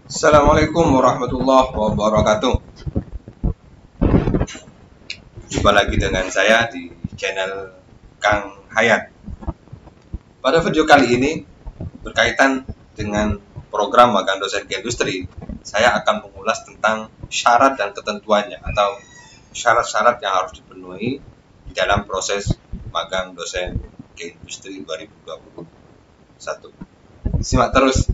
Assalamualaikum warahmatullahi wabarakatuh. Jumpa lagi dengan saya di channel Kang Hayat. Pada video kali ini berkaitan dengan program magang dosen ke industri, saya akan mengulas tentang syarat dan ketentuannya atau syarat-syarat yang harus dipenuhi di dalam proses magang dosen ke industri 2021. Simak terus.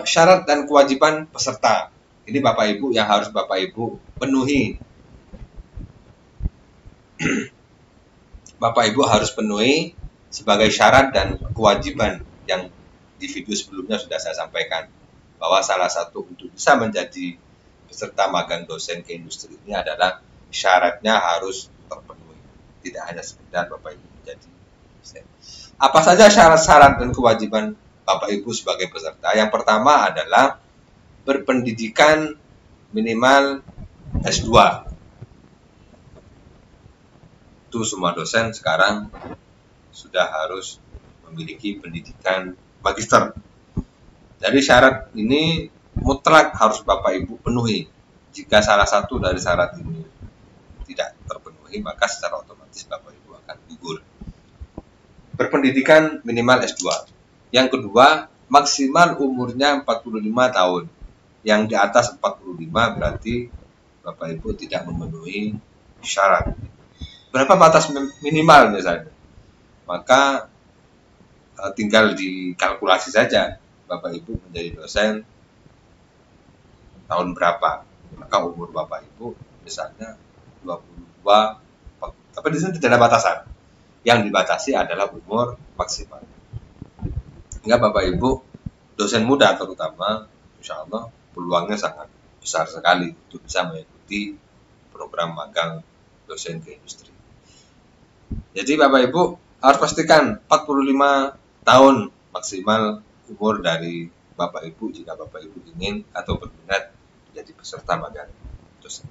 Syarat dan kewajiban peserta. Ini Bapak Ibu yang harus Bapak Ibu penuhi. Bapak Ibu harus penuhi sebagai syarat dan kewajiban yang di video sebelumnya sudah saya sampaikan, bahwa salah satu untuk bisa menjadi peserta magang dosen ke industri ini adalah syaratnya harus terpenuhi. Tidak hanya sekedar Bapak Ibu menjadi dosen. Apa saja syarat-syarat dan kewajiban Bapak Ibu sebagai peserta? Yang pertama adalah berpendidikan minimal S2. Itu semua dosen sekarang sudah harus memiliki pendidikan magister. Jadi syarat ini mutlak harus Bapak Ibu penuhi. Jika salah satu dari syarat ini tidak terpenuhi, maka secara otomatis Bapak Ibu akan gugur. Berpendidikan minimal S2. Yang kedua, maksimal umurnya 45 tahun. Yang di atas 45 berarti Bapak Ibu tidak memenuhi syarat. Berapa batas minimal misalnya? Maka tinggal dikalkulasi saja Bapak Ibu menjadi dosen tahun berapa. Maka umur Bapak Ibu misalnya 22, tapi di sini tidak ada batasan. Yang dibatasi adalah umur maksimal. Hingga Bapak Ibu dosen muda terutama, insya Allah peluangnya sangat besar sekali untuk bisa mengikuti program magang dosen ke industri. Jadi Bapak Ibu harus pastikan 45 tahun maksimal umur dari Bapak Ibu jika Bapak Ibu ingin atau berminat menjadi peserta magang dosen.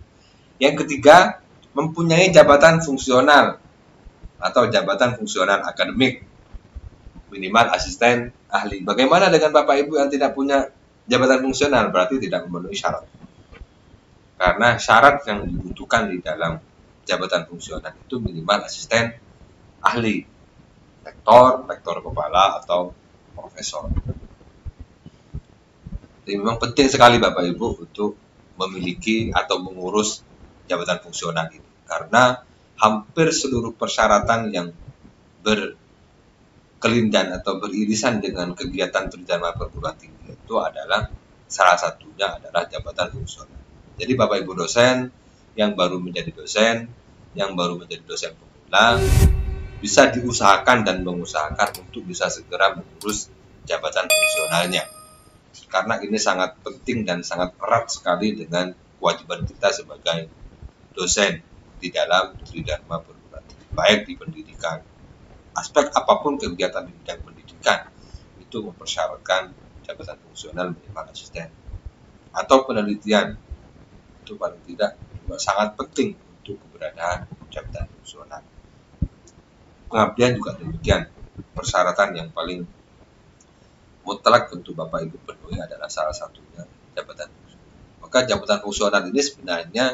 Yang ketiga, mempunyai jabatan fungsional atau jabatan fungsional akademik, minimal asisten ahli. Bagaimana dengan Bapak Ibu yang tidak punya jabatan fungsional? Berarti tidak memenuhi syarat. Karena syarat yang dibutuhkan di dalam jabatan fungsional itu minimal asisten ahli, rektor kepala atau profesor. Jadi memang penting sekali Bapak Ibu untuk memiliki atau mengurus jabatan fungsional ini, karena hampir seluruh persyaratan yang berkelindan atau beririsan dengan kegiatan pendidikan perguruan tinggi itu adalah salah satunya adalah jabatan fungsional. Jadi Bapak Ibu dosen yang baru menjadi dosen, yang baru menjadi dosen pemula, bisa diusahakan dan mengusahakan untuk bisa segera mengurus jabatan fungsionalnya. Karena ini sangat penting dan sangat erat sekali dengan kewajiban kita sebagai dosen di dalam tridharma perguruan tinggi, baik di pendidikan. Aspek apapun kegiatan di bidang pendidikan itu mempersyaratkan jabatan fungsional minimal asisten. Atau penelitian, itu paling tidak juga sangat penting untuk keberadaan jabatan fungsional. Pengabdian juga demikian, persyaratan yang paling mutlak untuk Bapak Ibu penuhi adalah salah satunya jabatan fungsional. Maka jabatan fungsional ini sebenarnya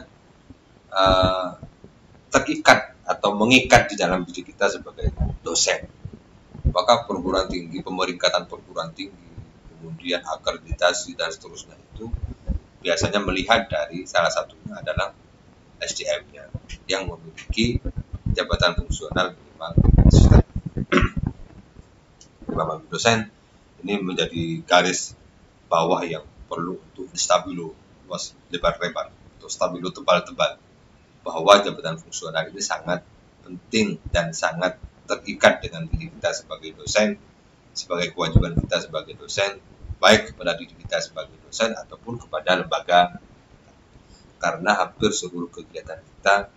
terikat atau mengikat di dalam diri kita sebagai dosen. Maka perguruan tinggi, pemeringkatan perguruan tinggi, kemudian akreditasi dan seterusnya itu biasanya melihat dari salah satunya adalah SDM-nya yang memiliki jabatan fungsional minimal asisten. Bapak dosen ini menjadi garis bawah yang perlu untuk stabilo luas lebar-lebar atau stabilo tebal-tebal, bahwa jabatan fungsional ini sangat penting dan sangat terikat dengan diri kita sebagai dosen, sebagai kewajiban kita sebagai dosen, baik kepada diri kita sebagai dosen ataupun kepada lembaga, karena hampir seluruh kegiatan kita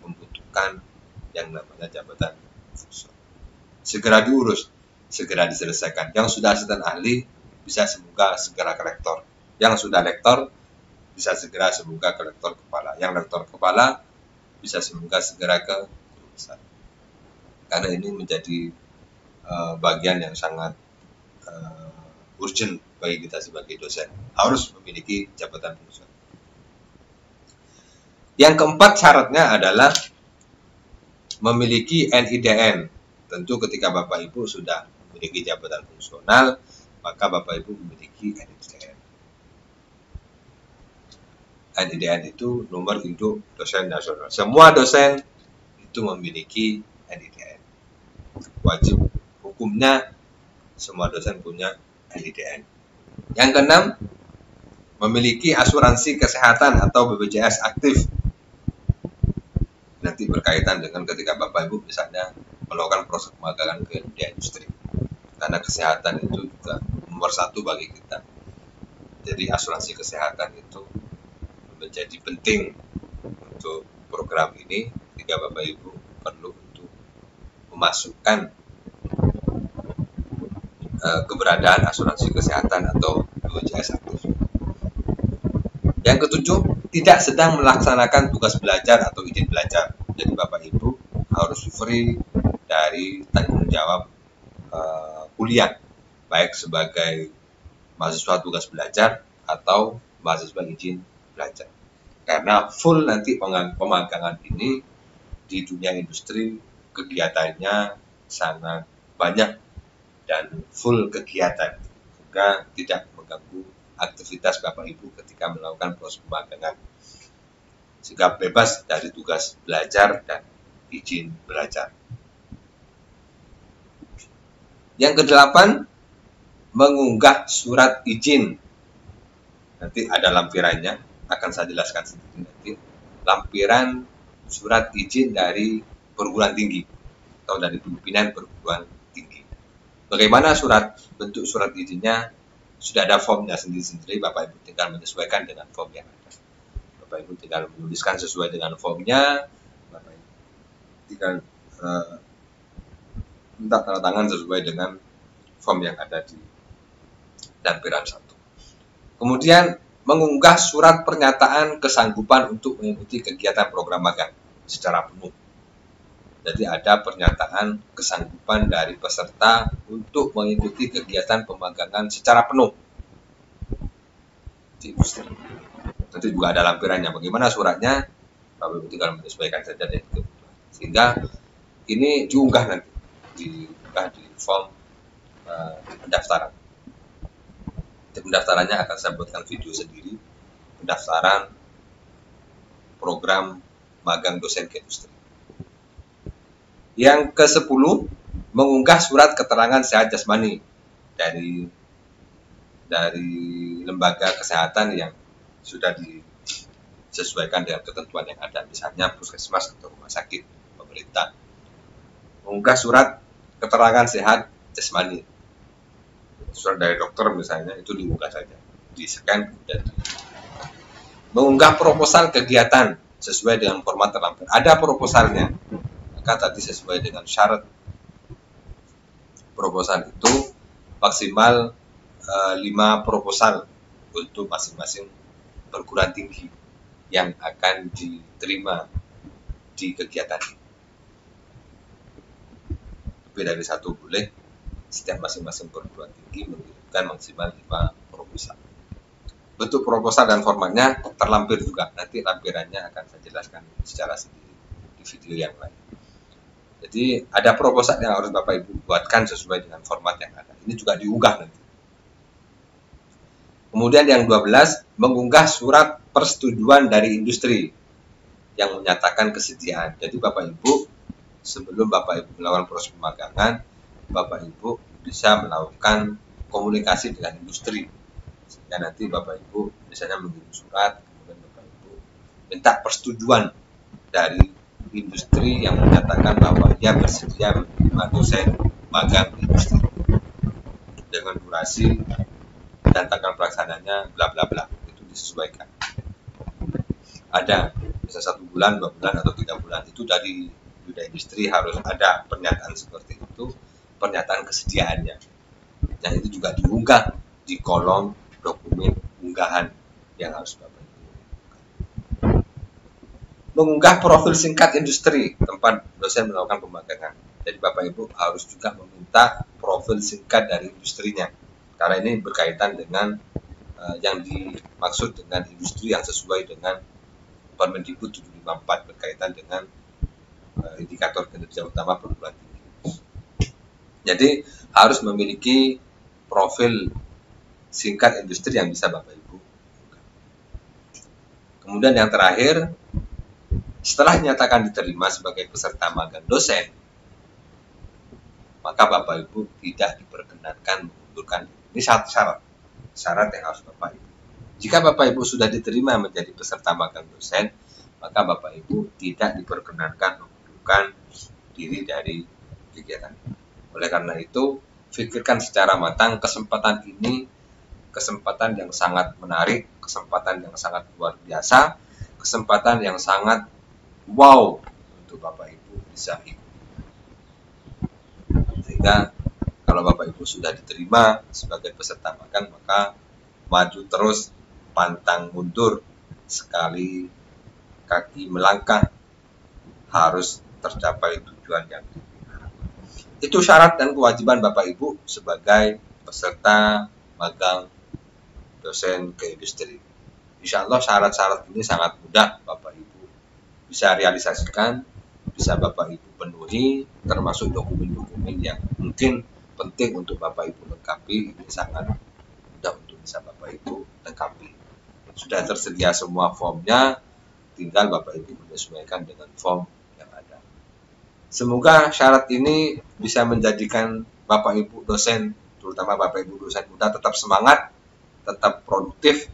membutuhkan yang namanya jabatan fungsional. segera diurus, segera diselesaikan. Yang sudah asisten ahli bisa semoga segera ke rektor. Yang sudah lektor bisa segera semoga ke lektor kepala. Yang lektor kepala bisa semoga segera ke guru besar. Karena ini menjadi bagian yang sangat urgent bagi kita sebagai dosen, harus memiliki jabatan fungsional. Yang keempat syaratnya adalah memiliki NIDN. Tentu ketika Bapak Ibu sudah memiliki jabatan fungsional, maka Bapak Ibu memiliki NIDN. NIDN itu nomor induk dosen nasional. Semua dosen itu memiliki NIDN. Wajib hukumnya semua dosen punya NIDN. Yang keenam, memiliki asuransi kesehatan atau BPJS aktif. Nanti berkaitan dengan ketika Bapak Ibu misalnya melakukan proses pemagangan ke dunia industri. Karena kesehatan itu juga nomor satu bagi kita. Jadi asuransi kesehatan itu menjadi penting untuk program ini, sehingga Bapak Ibu perlu untuk memasukkan keberadaan asuransi kesehatan atau BPJS aktif. Yang ketujuh, tidak sedang melaksanakan tugas belajar atau izin belajar. Jadi Bapak Ibu harus free dari tanggung jawab kuliah, baik sebagai mahasiswa tugas belajar atau mahasiswa izin belajar. Karena full nanti pemagangan ini di dunia industri kegiatannya sangat banyak dan full kegiatan, sehingga tidak mengganggu aktivitas Bapak Ibu ketika melakukan proses pemagangan, sehingga bebas dari tugas belajar dan izin belajar. Yang kedelapan, mengunggah surat izin. Nanti ada lampirannya, akan saya jelaskan sedikit nanti. Lampiran surat izin dari perguruan tinggi atau dari pimpinan perguruan tinggi. Bagaimana bentuk surat izinnya? Sudah ada formnya sendiri-sendiri, Bapak Ibu tinggal menyesuaikan dengan form yang ada. Bapak Ibu tinggal menuliskan sesuai dengan formnya, Bapak Ibu tinggal minta tanda tangan sesuai dengan form yang ada di lampiran 1. Kemudian mengunggah surat pernyataan kesanggupan untuk mengikuti kegiatan program magang secara penuh. Jadi ada pernyataan kesanggupan dari peserta untuk mengikuti kegiatan pemagangan secara penuh di industri. Tentu juga ada lampirannya. Bagaimana suratnya? Bapak Ibu tinggal menyesuaikan saja dengan kebutuhan. Sehingga ini diunggah nanti, diunggah di form pendaftaran. Di pendaftarannya akan saya buatkan video sendiri, pendaftaran program magang dosen ke industri. Yang ke-10, mengunggah surat keterangan sehat jasmani dari lembaga kesehatan yang sudah disesuaikan dengan ketentuan yang ada, misalnya puskesmas atau rumah sakit pemerintah. Mengunggah surat keterangan sehat jasmani, surat dari dokter misalnya, itu diunggah saja, di-scan dan mengunggah proposal kegiatan sesuai dengan format terlampir. Ada proposalnya. Tadi sesuai dengan syarat proposal itu maksimal 5 proposal untuk masing-masing perguruan tinggi yang akan diterima di kegiatan ini. Lebih dari 1 boleh, setiap masing-masing perguruan tinggi mengirimkan maksimal 5 proposal. Bentuk proposal dan formatnya terlampir juga, nanti lampirannya akan saya jelaskan secara sendiri di video yang lain. Jadi ada proposal yang harus Bapak Ibu buatkan sesuai dengan format yang ada. Ini juga diunggah nanti. Kemudian yang 12, mengunggah surat persetujuan dari industri yang menyatakan kesediaan. Jadi Bapak Ibu, sebelum Bapak Ibu melakukan proses pemagangan, Bapak Ibu bisa melakukan komunikasi dengan industri. Sehingga nanti Bapak Ibu misalnya mengirim surat, kemudian Bapak Ibu minta persetujuan dari industri yang menyatakan bahwa ia bersedia menerima dosen magang industri dengan durasi dan tanggal pelaksananya bla bla bla, itu disesuaikan. Ada bisa 1 bulan, 2 bulan atau 3 bulan, itu dari industri harus ada pernyataan seperti itu, pernyataan kesediaannya. Yang itu juga diunggah di kolom dokumen unggahan yang harus Bapak Ibu. Mengunggah profil singkat industri tempat dosen melakukan pemagangan. Jadi Bapak Ibu harus juga meminta profil singkat dari industrinya. Karena ini berkaitan dengan yang dimaksud dengan industri yang sesuai dengan Permendikbud 754 berkaitan dengan indikator kinerja utama perguruan tinggi. Jadi harus memiliki profil singkat industri yang bisa Bapak Ibu. Kemudian yang terakhir, setelah dinyatakan diterima sebagai peserta magang dosen, maka Bapak Ibu tidak diperkenankan mengundurkan diri. Ini syarat yang harus Bapak Ibu. Jika Bapak Ibu sudah diterima menjadi peserta magang dosen, maka Bapak Ibu tidak diperkenankan mengundurkan diri dari kegiatan. Oleh karena itu, pikirkan secara matang kesempatan ini, kesempatan yang sangat menarik, kesempatan yang sangat luar biasa, kesempatan yang sangat wow untuk Bapak Ibu bisa ikut. Sehingga kalau Bapak Ibu sudah diterima sebagai peserta magang, maka maju terus, pantang mundur, sekali kaki melangkah harus tercapai tujuan yang diharapkan. Itu syarat dan kewajiban Bapak Ibu sebagai peserta magang dosen ke industri. Insya Allah syarat-syarat ini sangat mudah Bapak Ibu bisa realisasikan, bisa Bapak Ibu penuhi, termasuk dokumen-dokumen yang mungkin penting untuk Bapak Ibu lengkapi. Ini sangat mudah untuk bisa Bapak Ibu lengkapi. Sudah tersedia semua formnya, tinggal Bapak Ibu menyesuaikan dengan form yang ada. Semoga syarat ini bisa menjadikan Bapak Ibu dosen, terutama Bapak Ibu dosen muda, tetap semangat, tetap produktif,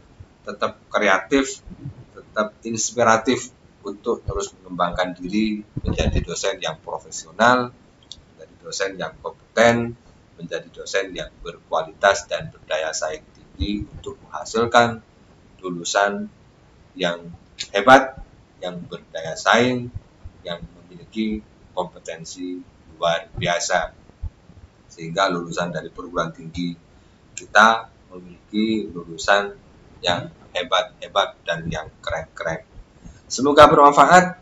tetap kreatif, tetap inspiratif untuk terus mengembangkan diri menjadi dosen yang profesional, menjadi dosen yang kompeten, menjadi dosen yang berkualitas dan berdaya saing tinggi untuk menghasilkan lulusan yang hebat, yang berdaya saing, yang memiliki kompetensi luar biasa. Sehingga lulusan dari perguruan tinggi kita memiliki lulusan yang hebat-hebat dan yang keren-keren. Semoga bermanfaat,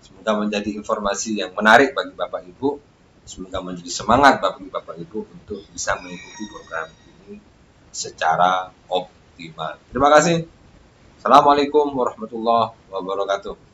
semoga menjadi informasi yang menarik bagi Bapak Ibu, semoga menjadi semangat bagi Bapak Ibu untuk bisa mengikuti program ini secara optimal. Terima kasih. Assalamualaikum warahmatullahi wabarakatuh.